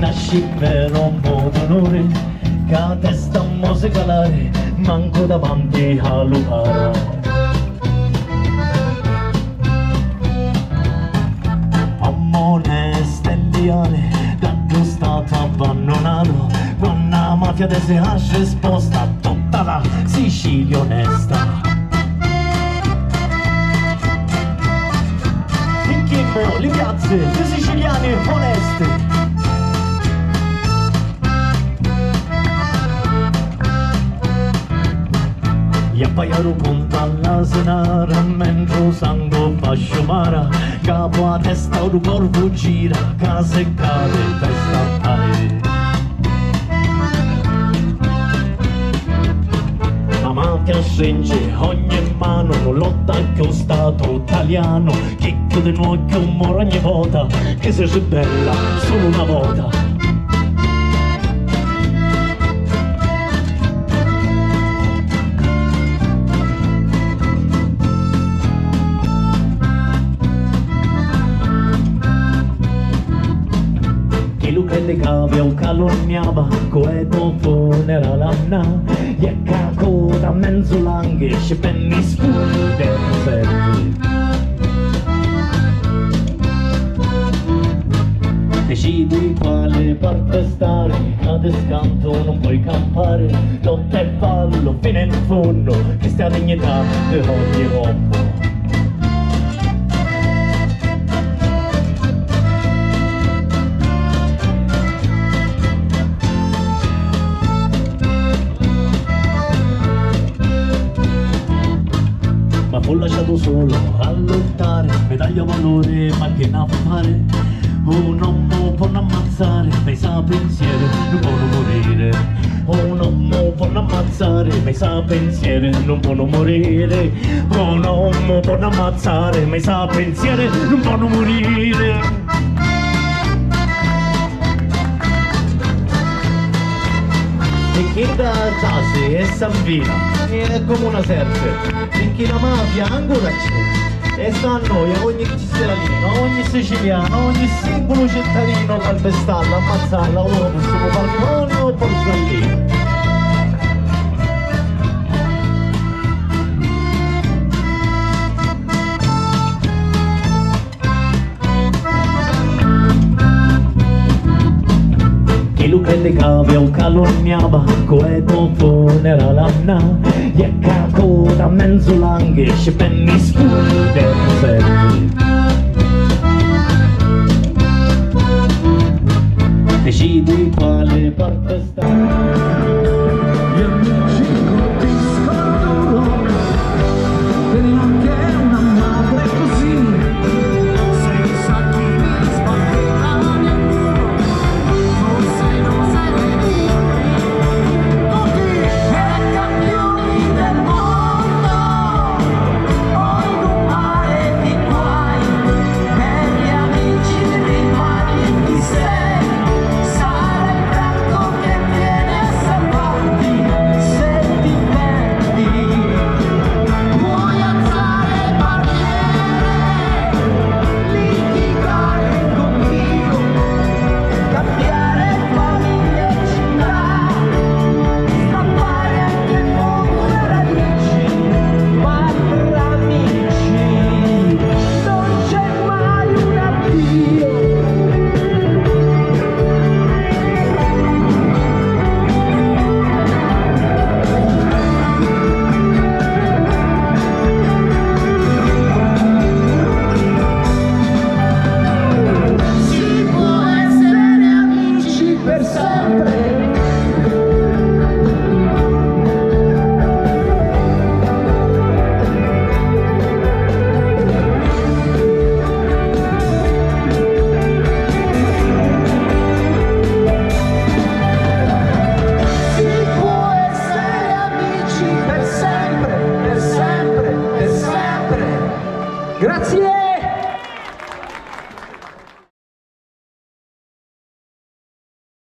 nasci per un po' d'onore, che a testa musicalare, manco davanti a Lucara. Amore stendiale, da tuo stato abbandonato, quando la mafia te si lascia esposta, tutta la Sicilia onesta. In Chimmo, le piazze, le siciliane oneste. E appaiaro conto alla senara, mentre sangue fa sciumare, capo a testa un corpo gira, casa e cade, testa a pari. La mafia stringe ogni mano, non lotta più Stato italiano, che chiude un occhio muore ogni volta, che si ribella solo una volta. Lui crede che aveva calunniava, come dopo n'era l'anna, e caco da mezzo langhe, ci penni scuri del servi. Decidi quale parte stare, ad scanto non puoi campare, lotta e fallo fino in fondo, che sta dignità di ogni uomo. Ma fu lasciato solo a lottare, medaglia valore ma che ne fare, un uomo può ammazzare, ma sa pensiero non può morire, un uomo può ammazzare, ma sa pensiero non può morire, un uomo può ammazzare, ma sa pensiero non può morire. E chi da Giassi e Sanvina è come una serpe, finché la mafia ancora c'è, e sta a noi, a ogni cittadino, a ogni siciliano, a ogni singolo cittadino calpestarla, ammazzarla, o possiamo patrimonio o porcellino. Lui crede che aveva calunniava, come dopo n'era l'anna, e caco da mezzo langhe, ci penni scuri del servi. Decidi quale parte sta.